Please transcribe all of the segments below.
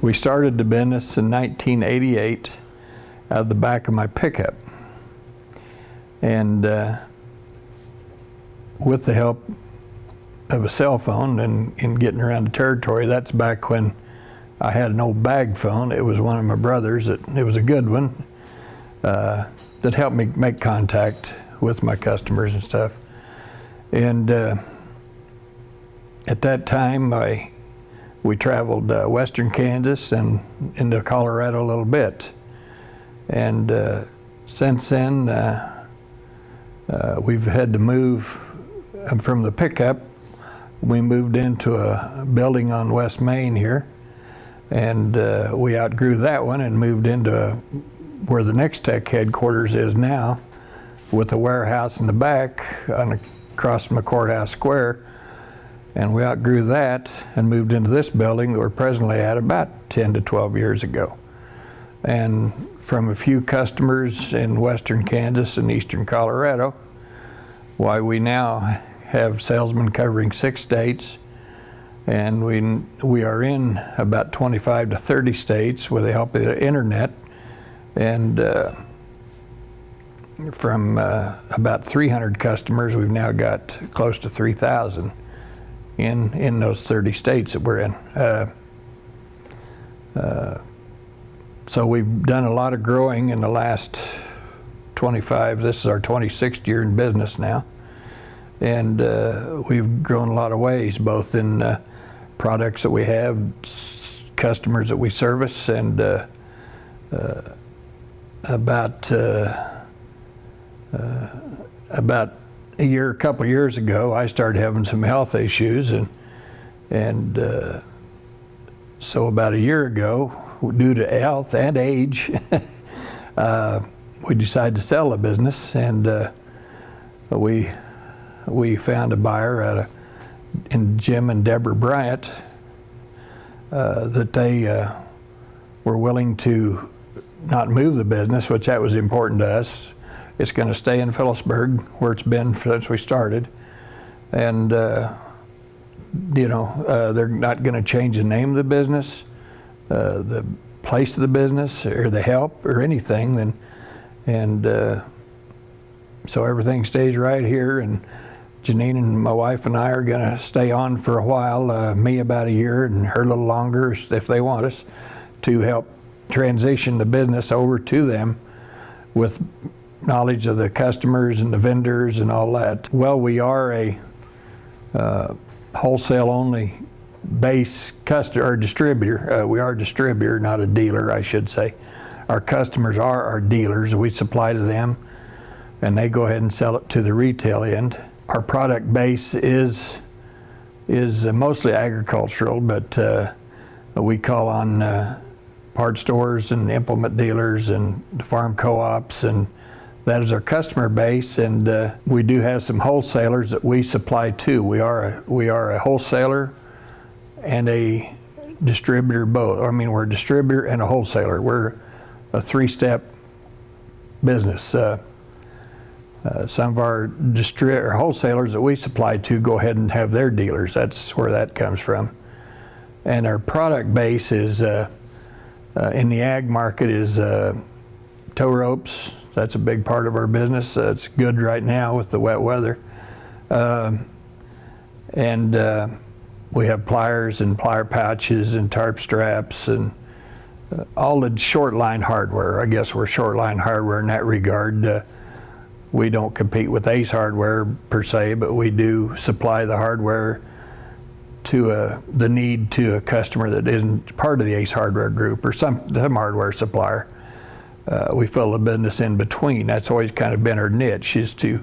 We started the business in 1988 out of the back of my pickup. And with the help of a cell phone and getting around the territory, that's back when I had an old bag phone. It was one of my brother's. It was a good one that helped me make contact with my customers and stuff. And at that time, we traveled western Kansas and into Colorado a little bit. And since then, we've had to move from the pickup. We moved into a building on West Main here, and we outgrew that one and moved into where the Nex-Tech headquarters is now, with a warehouse in the back across from the courthouse square. And we outgrew that and moved into this building that we're presently at about 10 to 12 years ago. And from a few customers in western Kansas and eastern Colorado, why we now have salesmen covering 6 states, and we are in about 25 to 30 states with the help of the internet. And from about 300 customers, we've now got close to 3,000 in those 30 states that we're in. So we've done a lot of growing in the last 25, this is our 26th year in business now. And we've grown a lot of ways, both in products that we have, customers that we service, and about a couple of years ago, I started having some health issues, and so about a year ago, due to health and age, we decided to sell the business, and we found a buyer in Jim and Deborah Bryant that they were willing to not move the business, which that was important to us. It's going to stay in Phillipsburg, where it's been since we started. And, they're not going to change the name of the business, the place of the business, or the help, or anything. So everything stays right here. And Janeen and my wife and I are going to stay on for a while, me about a year and her a little longer if they want us, to help transition the business over to them with knowledge of the customers and the vendors and all that. Well, we are a wholesale only base customer or distributor. We are a distributor, not a dealer, I should say. Our customers are our dealers. We supply to them, and they go ahead and sell it to the retail end. Our product base is mostly agricultural, but we call on part stores and implement dealers and the farm co-ops, and that is our customer base. And we do have some wholesalers that we supply to. We are a wholesaler and a distributor both. I mean, we're a distributor and a wholesaler. We're a 3-step business. Some of our wholesalers that we supply to go ahead and have their dealers. That's where that comes from. And our product base is in the ag market is tow ropes. That's a big part of our business. It's good right now with the wet weather. We have pliers and plier pouches and tarp straps and all the short line hardware. I guess we're short line hardware in that regard. We don't compete with Ace Hardware per se, but we do supply the hardware to the need to a customer that isn't part of the Ace Hardware group or some hardware supplier. We fill the business in between. That's always kind of been our niche, is to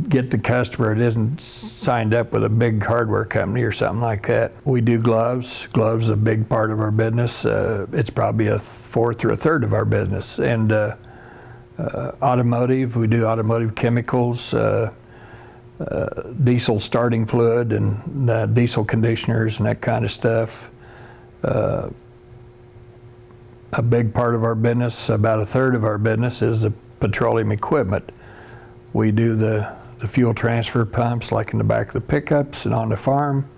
get the customer that isn't signed up with a big hardware company or something like that. We do gloves. Gloves is a big part of our business. It's probably a fourth or a third of our business. And automotive, we do automotive chemicals, diesel starting fluid and diesel conditioners and that kind of stuff. A big part of our business, about a third of our business, is the petroleum equipment. We do the fuel transfer pumps like in the back of the pickups and on the farm,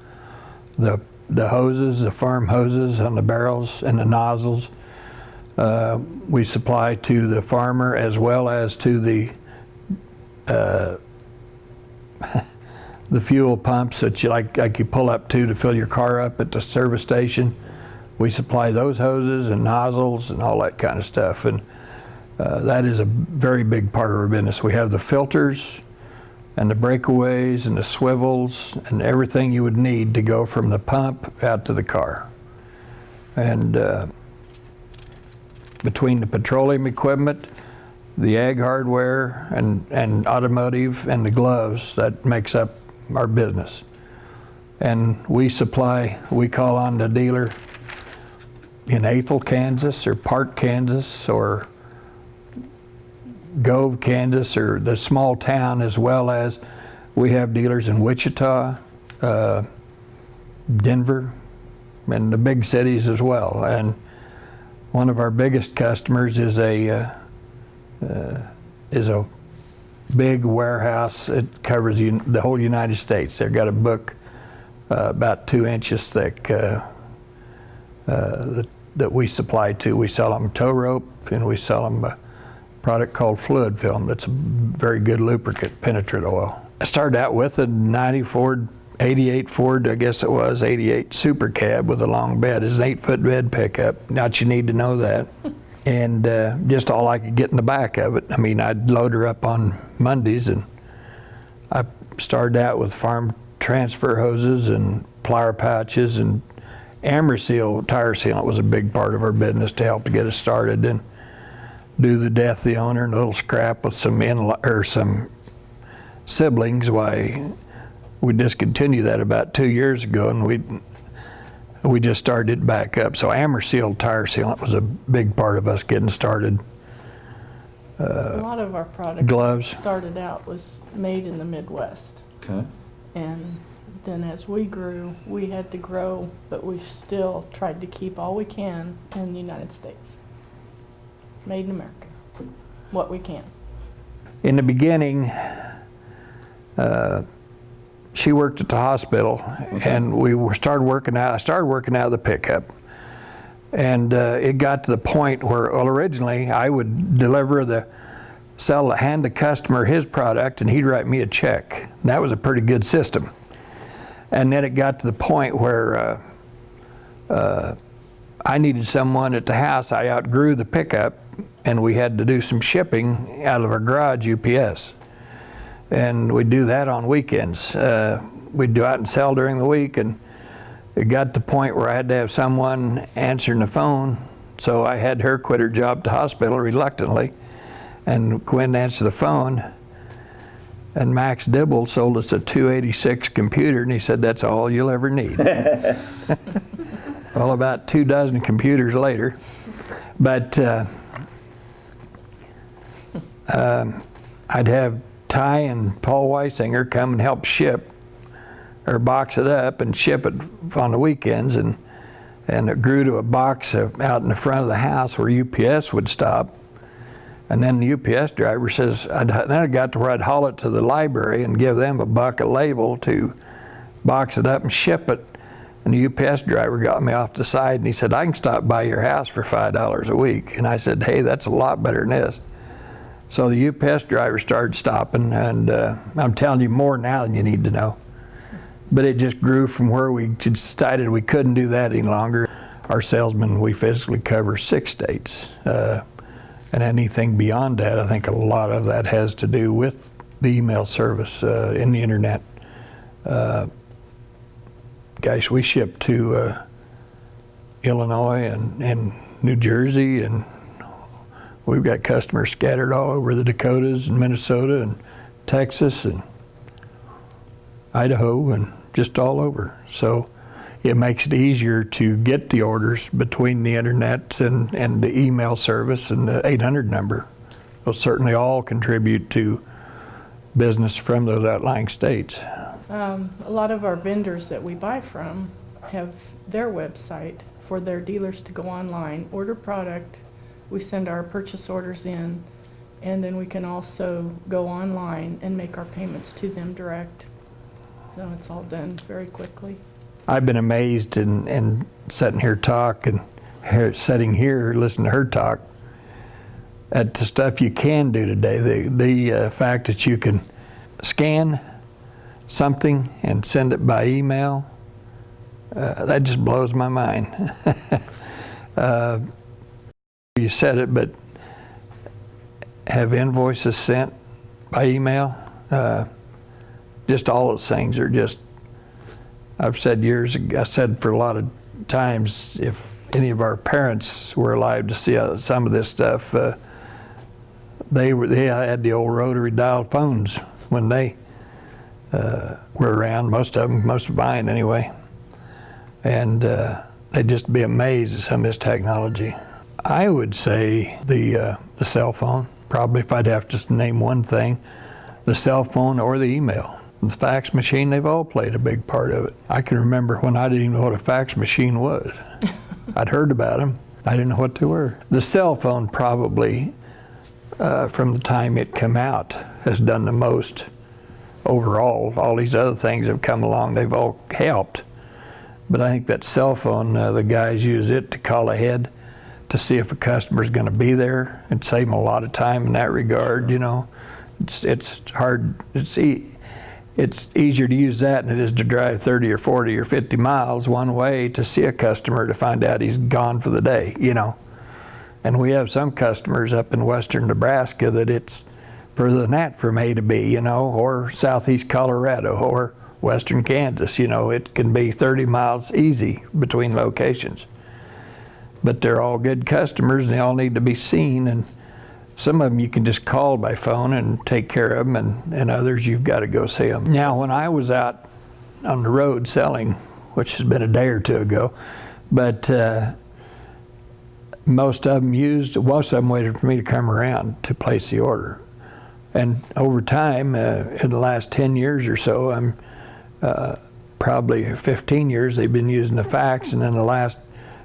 the the hoses, the farm hoses on the barrels and the nozzles. We supply to the farmer as well as to the fuel pumps that you like you pull up to fill your car up at the service station. We supply those hoses and nozzles and all that kind of stuff, and that is a very big part of our business. We have the filters and the breakaways and the swivels and everything you would need to go from the pump out to the car. And between the petroleum equipment, the ag hardware, and automotive, and the gloves, that makes up our business. And we call on the dealer in Ethel, Kansas, or Park, Kansas, or Gove, Kansas, or the small town, as well as we have dealers in Wichita, Denver, and the big cities as well. And one of our biggest customers is a big warehouse. It covers the whole United States. They've got a book about 2 inches thick that we supply to. We sell them tow rope, and we sell them a product called fluid film. That's a very good lubricant, penetrant oil. I started out with a 88 Ford, I guess it was, 88 Super Cab with a long bed. It's an 8-foot bed pickup. Not you need to know that. And just all I could get in the back of it. I mean, I'd load her up on Mondays, and I started out with farm transfer hoses and plier pouches, and Amerseal tire sealant was a big part of our business to help to get us started, and do the death of the owner and a little scrap with some siblings. Why, we discontinued that about 2 years ago, and we just started back up. So Amerseal tire sealant was a big part of us getting started. A lot of our product gloves started out was made in the Midwest. Okay. And then as we grew, we had to grow, but we've still tried to keep all we can in the United States. Made in America, what we can. In the beginning, she worked at the hospital, and I started working out of the pickup. And it got to the point where, well, originally I would hand the customer his product, and he'd write me a check. And that was a pretty good system. And then it got to the point where I needed someone at the house. I outgrew the pickup, and we had to do some shipping out of our garage, UPS. And we'd do that on weekends. We'd go out and sell during the week, and it got to the point where I had to have someone answering the phone. So I had her quit her job at the hospital reluctantly and go in and answer the phone. And Max Dibble sold us a 286 computer, and he said, "That's all you'll ever need." Well, about 24 computers later. But I'd have Ty and Paul Weisinger come and help ship or box it up and ship it on the weekends, and it grew to a box out in the front of the house where UPS would stop. And then the UPS driver says, then I got to where I'd haul it to the library and give them $1 a label to box it up and ship it. And the UPS driver got me off the side, and he said, "I can stop by your house for $5 a week." And I said, "Hey, that's a lot better than this." So the UPS driver started stopping, and I'm telling you more now than you need to know. But it just grew from where we decided we couldn't do that any longer. Our salesmen, we physically cover 6 states. And anything beyond that, I think a lot of that has to do with the email service in the internet. Gosh, we ship to Illinois and New Jersey, and we've got customers scattered all over the Dakotas and Minnesota and Texas and Idaho and just all over. So it makes it easier to get the orders between the internet and the email service and the 800 number. Those certainly all contribute to business from those outlying states. A lot of our vendors that we buy from have their website for their dealers to go online, order product, we send our purchase orders in, and then we can also go online and make our payments to them direct. So it's all done very quickly. I've been amazed and sitting here sitting here listening to her talk at the stuff you can do today. The fact that you can scan something and send it by email, that just blows my mind. You said it, but have invoices sent by email, just all those things are just, I've said years ago, I said for a lot of times, if any of our parents were alive to see some of this stuff, they had the old rotary dial phones when they were around, most of mine anyway, and they'd just be amazed at some of this technology. I would say the cell phone, probably if I'd have to name one thing, the cell phone or the email. The fax machine, they've all played a big part of it. I can remember when I didn't even know what a fax machine was. I'd heard about them. I didn't know what they were. The cell phone probably, from the time it came out, has done the most overall. All these other things have come along, they've all helped. But I think that cell phone, the guys use it to call ahead to see if a customer's going to be there and save them a lot of time in that regard. You know, it's hard. It's easier to use that than it is to drive 30 or 40 or 50 miles one way to see a customer to find out he's gone for the day, you know. And we have some customers up in western Nebraska that it's further than that from A to B, you know, or southeast Colorado or western Kansas, you know. It can be 30 miles easy between locations. But they're all good customers and they all need to be seen, and some of them you can just call by phone and take care of them, and others you've got to go see them. Now, when I was out on the road selling, which has been a day or two ago, but most of them waited for me to come around to place the order. And over time, in the last 10 years or so, I'm probably 15 years they've been using the fax, and in the last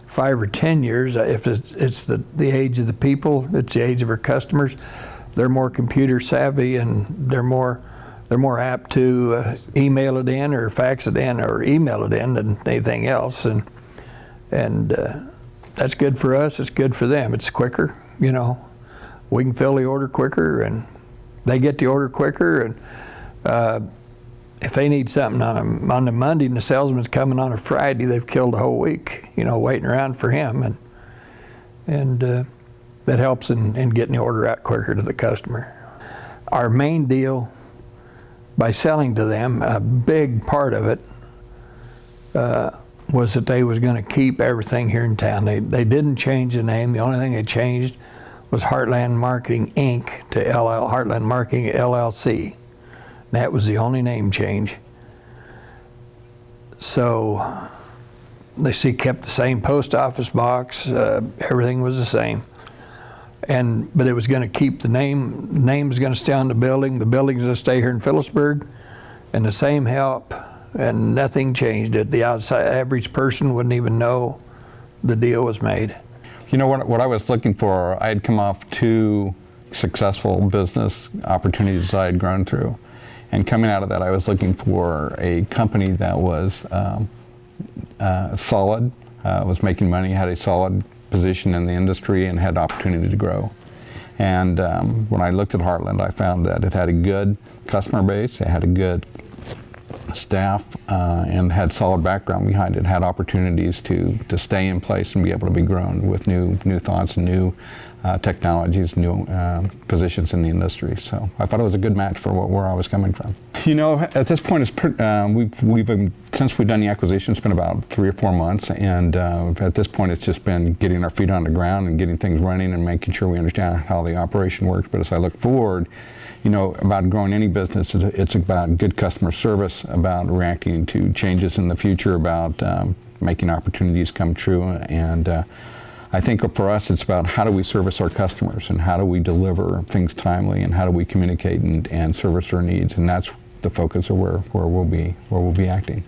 5 or 10 years, if it's the age of the people, it's the age of our customers, they're more computer savvy and they're more apt to email it in or fax it in or email it in than anything else, and that's good for us, it's good for them. It's quicker, you know. We can fill the order quicker and they get the order quicker, and if they need something on a Monday and the salesman's coming on a Friday, they've killed the whole week, you know, waiting around for him, and that helps in getting the order out quicker to the customer. Our main deal by selling to them, a big part of it was that they was going to keep everything here in town. They didn't change the name. The only thing they changed was Heartland Marketing Inc. to Heartland Marketing LLC. That was the only name change. So they kept the same post office box, everything was the same. But it was going to keep the name. The name's going to stay on the building's going to stay here in Phillipsburg, and the same help, and nothing changed it. The average person wouldn't even know the deal was made. You know what I was looking for, I had come off 2 successful business opportunities I had grown through. And coming out of that, I was looking for a company that was solid, was making money, had a solid position in the industry, and had opportunity to grow. And when I looked at Heartland, I found that it had a good customer base, it had a good staff, and had solid background behind it, had opportunities to stay in place and be able to be grown with new thoughts and new technologies, new positions in the industry. So I thought it was a good match for where I was coming from. You know, at this point, since we've done the acquisition, it's been about 3 or 4 months, and at this point it's just been getting our feet on the ground and getting things running and making sure we understand how the operation works. But as I look forward, you know, about growing any business, it's about good customer service, about reacting to changes in the future, about making opportunities come true, and I think for us it's about how do we service our customers and how do we deliver things timely and how do we communicate and service their needs, and that's the focus of where we'll be acting.